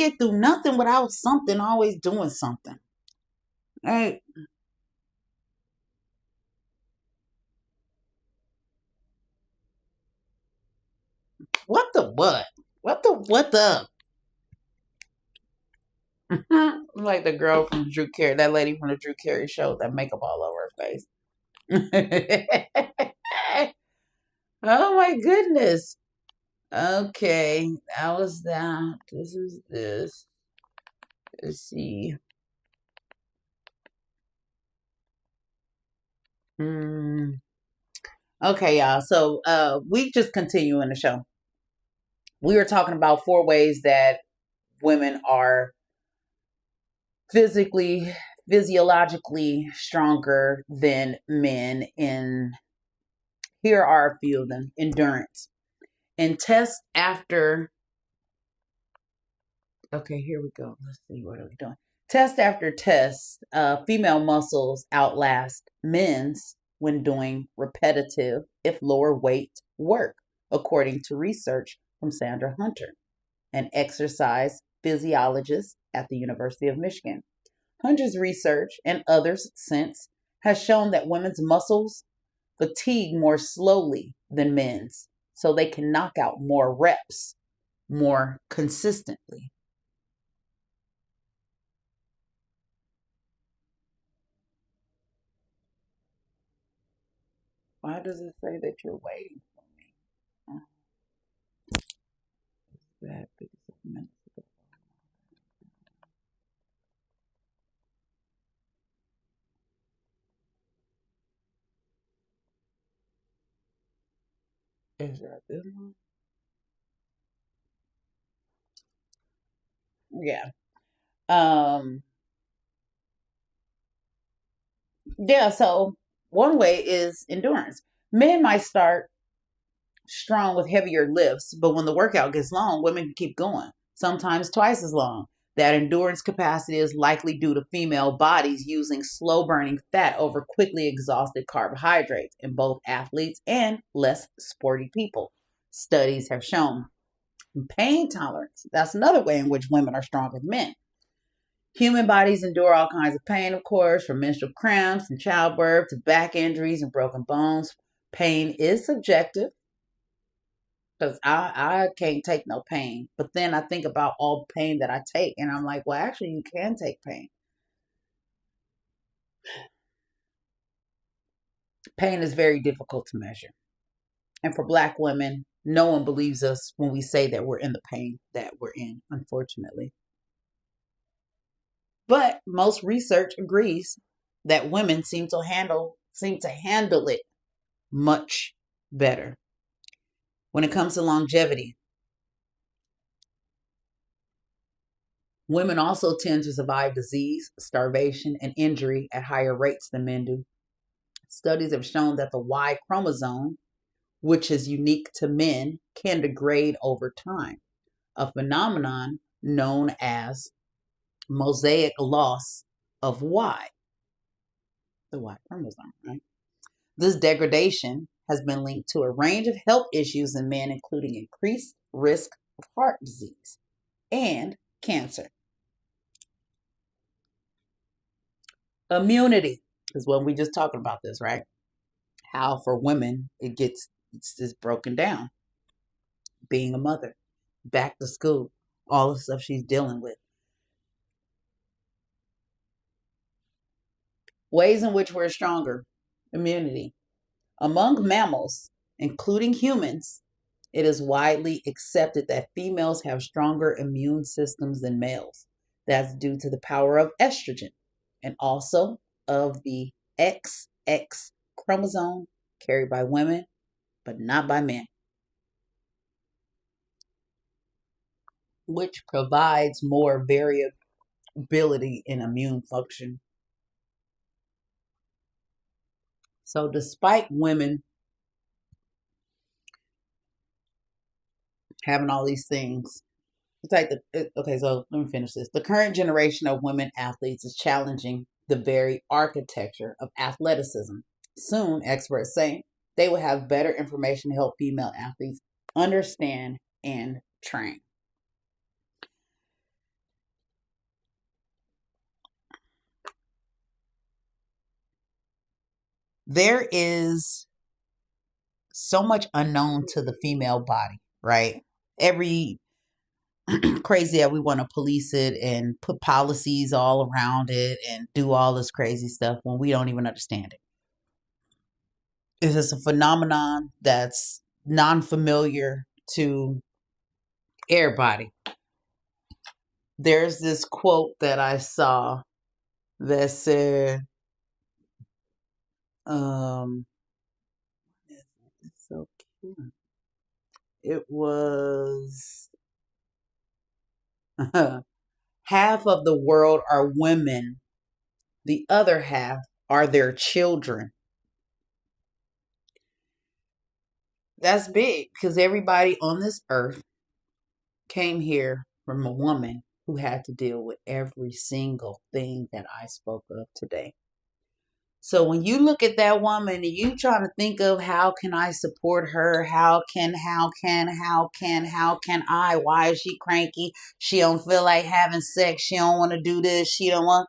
get through nothing without something, always doing something. Right? What the what? What the? Like the girl from Drew Carey, that lady from the Drew Carey show, that makeup all over her face. Oh my goodness. Okay, that was that. This is this. Let's see. Hmm. Okay, y'all. So we just continue in the show. We were talking about 4 ways that women are physically, physiologically stronger than men. In here are a few of them. Endurance. In tests after, okay, here we go. Let's see, what are we doing? Test after test, female muscles outlast men's when doing repetitive, if lower weight work, according to research from Sandra Hunter, an exercise physiologist at the University of Michigan. Hunter's research and others since has shown that women's muscles fatigue more slowly than men's, so they can knock out more reps more consistently. Why does it say that you're waiting for me? That 57 minutes ago. Is that this one? Yeah. Um. Yeah. So one way is endurance. Men might start strong with heavier lifts, but when the workout gets long, women can keep going, sometimes twice as long. That endurance capacity is likely due to female bodies using slow burning fat over quickly exhausted carbohydrates in both athletes and less sporty people. Studies have shown. Pain tolerance, that's another way in which women are stronger than men. Human bodies endure all kinds of pain, of course, from menstrual cramps and childbirth to back injuries and broken bones. Pain is subjective, because I can't take no pain. But then I think about all the pain that I take, and I'm like, well, actually, you can take pain. Pain is very difficult to measure. And for Black women, no one believes us when we say that we're in the pain that we're in, unfortunately. But most research agrees that women seem to handle it much better. When it comes to longevity, women also tend to survive disease, starvation, and injury at higher rates than men do. Studies have shown that the Y chromosome, which is unique to men, can degrade over time, a phenomenon known as mosaic loss of Y, the Y chromosome, right? This degradation has been linked to a range of health issues in men, including increased risk of heart disease and cancer. Immunity is what we just talking about this, right? How for women it's just broken down. Being a mother, back to school, all the stuff she's dealing with. Ways in which we're stronger. Immunity. Among mammals, including humans, it is widely accepted that females have stronger immune systems than males. That's due to the power of estrogen and also of the XX chromosome carried by women, but not by men, which provides more variability in immune function. So, despite women having all these things, it's like okay. So let me finish this. The current generation of women athletes is challenging the very architecture of athleticism. Soon, experts say they will have better information to help female athletes understand and train. There is so much unknown to the female body, right? Every crazy that we want to police it and put policies all around it and do all this crazy stuff when we don't even understand it. It's just a phenomenon that's non-familiar to everybody. There's this quote that I saw that said, it's so cute. It was half of the world are women, the other half are their children. That's big because everybody on this earth came here from a woman who had to deal with every single thing that I spoke of today. So when you look at that woman and you trying to think of how can I support her? How can I? Why is she cranky? She don't feel like having sex. She don't want to do this. She don't want.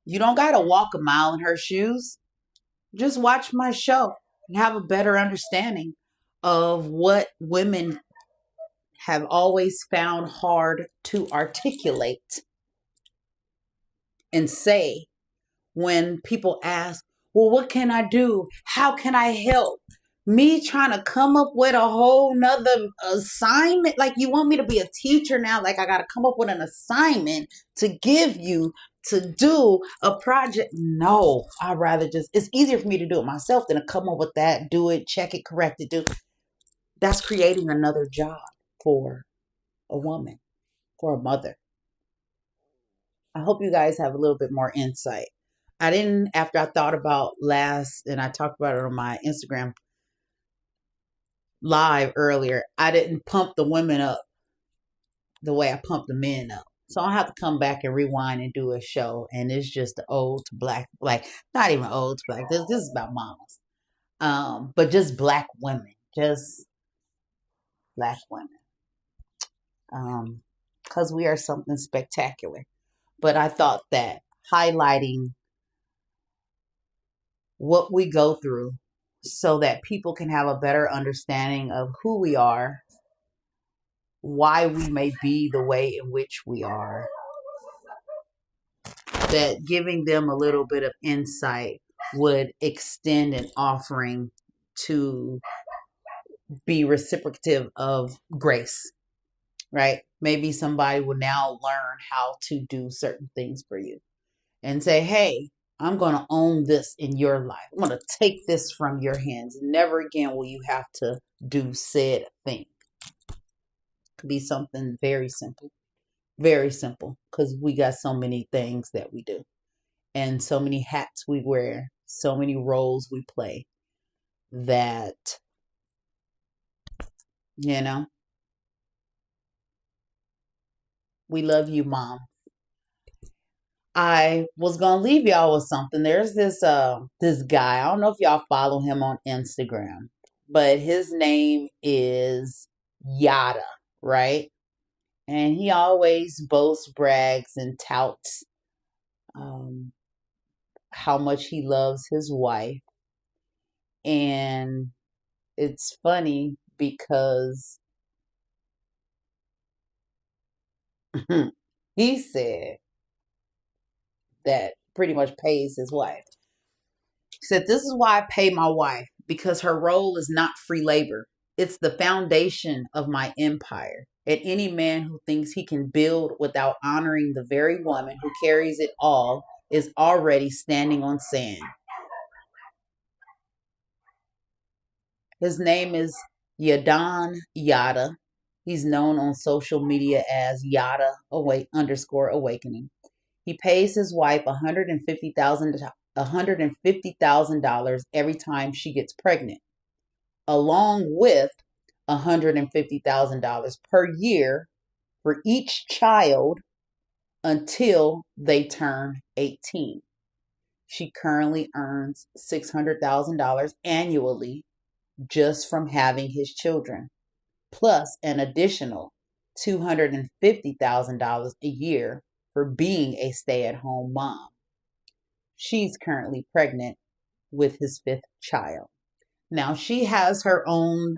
You don't got to walk a mile in her shoes. Just watch my show and have a better understanding of what women have always found hard to articulate and say when people ask, well, what can I do? How can I help? Me trying to come up with a whole nother assignment. Like, you want me to be a teacher now? Like, I got to come up with an assignment to give you to do a project. No, I'd rather just, it's easier for me to do it myself than to come up with that, do it, check it, correct it, do. That's creating another job for a woman, for a mother. I hope you guys have a little bit more insight. I didn't, after I thought about last, and I talked about it on my Instagram live earlier, I didn't pump the women up the way I pumped the men up. So I'll have to come back and rewind and do a show. And it's just the old to black, like not even old to black. This is about mamas. But just black women. Just black women. Because we are something spectacular. But I thought that highlighting what we go through so that people can have a better understanding of who we are, why we may be the way in which we are, that giving them a little bit of insight would extend an offering to be reciprocative of grace, right? Maybe somebody will now learn how to do certain things for you and say, hey, I'm going to own this in your life. I'm going to take this from your hands. Never again will you have to do said thing. It could be something very simple, because we got so many things that we do and so many hats we wear, so many roles we play that, we love you, Mom. I was gonna leave y'all with something. There's this guy. I don't know if y'all follow him on Instagram, but his name is Yada, right? And he always boasts, brags, and touts how much he loves his wife. And it's funny because he said that pretty much pays his wife. He said, this is why I pay my wife, because her role is not free labor. It's the foundation of my empire. And any man who thinks he can build without honoring the very woman who carries it all is already standing on sand. His name is Yadan Yada. He's known on social media as Yada _awakening. He pays his wife $150,000 every time she gets pregnant, along with $150,000 per year for each child until they turn 18. She currently earns $600,000 annually just from having his children, plus an additional $250,000 a year for being a stay-at-home mom. she's currently pregnant with his fifth child. Now she has her own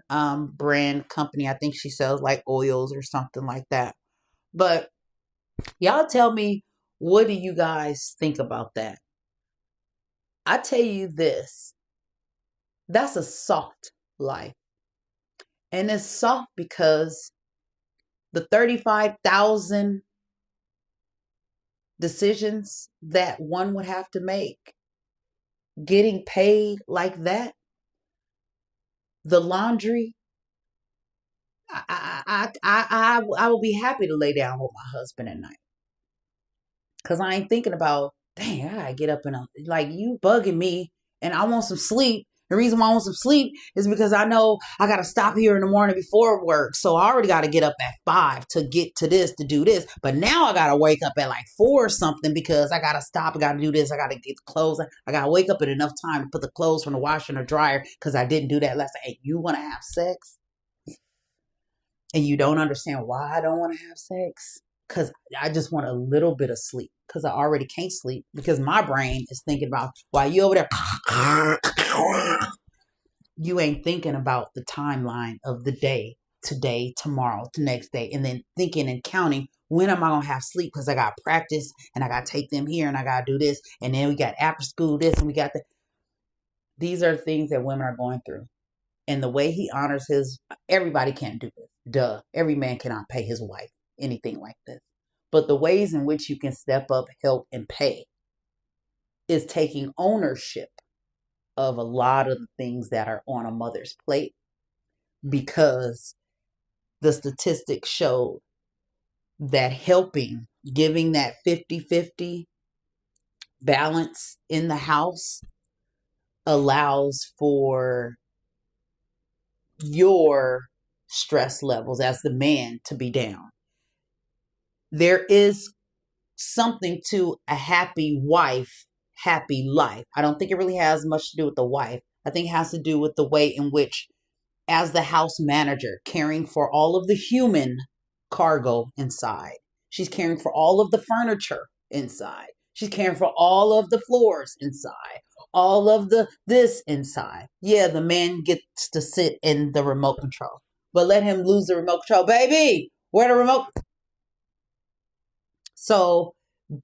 brand company. I think she sells like oils or something like that. But y'all tell me, what do you guys think about that? I tell you this, that's a soft life. And it's soft because the 35,000 decisions that one would have to make, getting paid like that, the laundry, I will be happy to lay down with my husband at night. Because I ain't thinking about, dang, I gotta get up and like you bugging me and I want some sleep. The reason why I want some sleep is because I know I gotta stop here in the morning before work. So I already gotta get up at 5 to get to this, to do this. But now I gotta wake up at like 4 or something because I gotta stop, I gotta do this, I gotta get clothes. I gotta wake up in enough time to put the clothes from the washer in the dryer because I didn't do that last night. Hey, you wanna have sex? And you don't understand why I don't wanna have sex? Because I just want a little bit of sleep because I already can't sleep because my brain is thinking about while you over there, you ain't thinking about the timeline of the day, today, tomorrow, the next day, and then thinking and counting when am I going to have sleep because I got practice and I got to take them here and I got to do this. And then we got after school this and we got that. These are things that women are going through. And the way he honors everybody can't do this. Duh. Every man cannot pay his wife anything like this. But the ways in which you can step up, help, and pay is taking ownership of a lot of the things that are on a mother's plate, because the statistics showed that helping, giving that 50-50 balance in the house allows for your stress levels as the man to be down. There is something to a happy wife, happy life. I don't think it really has much to do with the wife. I think it has to do with the way in which, as the house manager, caring for all of the human cargo inside. She's caring for all of the furniture inside. She's caring for all of the floors inside. All of the this inside. Yeah, the man gets to sit in the remote control. But let him lose the remote control. Baby, where the remote? So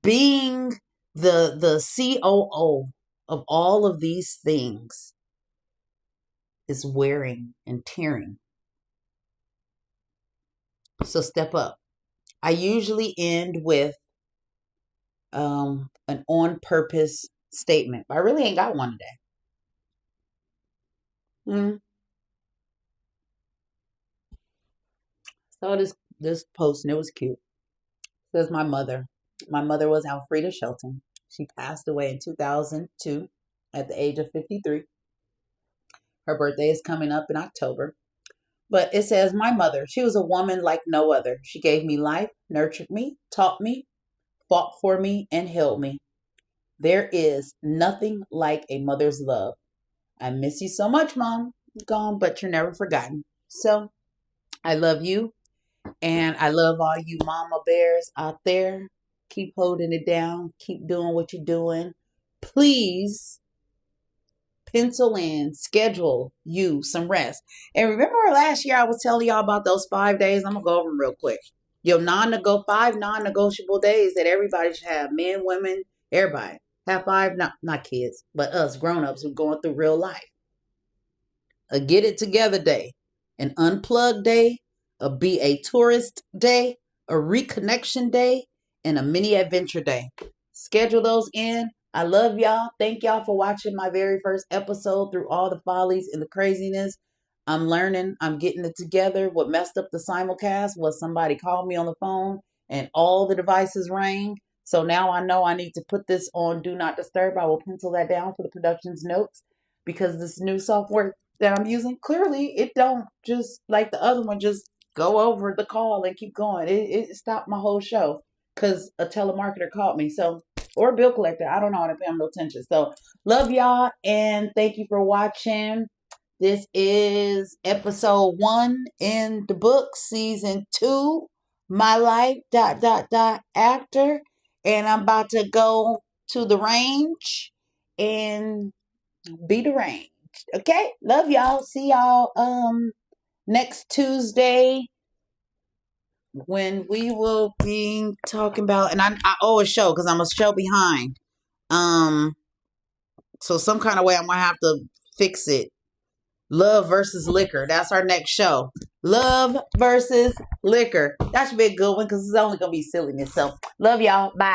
being the COO of all of these things is wearing and tearing. So step up. I usually end with an on purpose statement, but I really ain't got one today. So this post, and it was cute. It says my mother. My mother was Alfreda Shelton. She passed away in 2002 at the age of 53. Her birthday is coming up in October. But it says, my mother, she was a woman like no other. She gave me life, nurtured me, taught me, fought for me, and held me. There is nothing like a mother's love. I miss you so much, Mom. You're gone, but you're never forgotten. So I love you. And I love all you mama bears out there. Keep holding it down. Keep doing what you're doing. Please pencil in, schedule you some rest. And remember last year I was telling y'all about those 5 days? I'm going to go over them real quick. Five non-negotiable days that everybody should have. Men, women, everybody. Have 5, not kids, but us grown-ups who are going through real life. A get it together day. An unplug day. A be a tourist day. A reconnection day. And a mini adventure day. Schedule those in. I love y'all. Thank y'all for watching my very first episode through all the follies and the craziness. I'm learning. I'm getting it together. What messed up the simulcast was somebody called me on the phone and all the devices rang. So now I know I need to put this on Do Not Disturb. I will pencil that down for the production's notes because this new software that I'm using, clearly it don't just like the other one, just go over the call and keep going. It stopped my whole show because a telemarketer called me. So, or a bill collector. I don't know. I didn't pay them no attention. So love y'all and thank you for watching. This is episode 1 in the book, season 2, my life, after. And I'm about to go to the range and be deranged. Okay, love y'all. See y'all next Tuesday when we will be talking about, and I owe a show because I'm a show behind. So some kind of way I'm gonna have to fix it. Love versus liquor. That's our next show. Love versus liquor. That should be a good one because it's only gonna be silliness. So love y'all. Bye.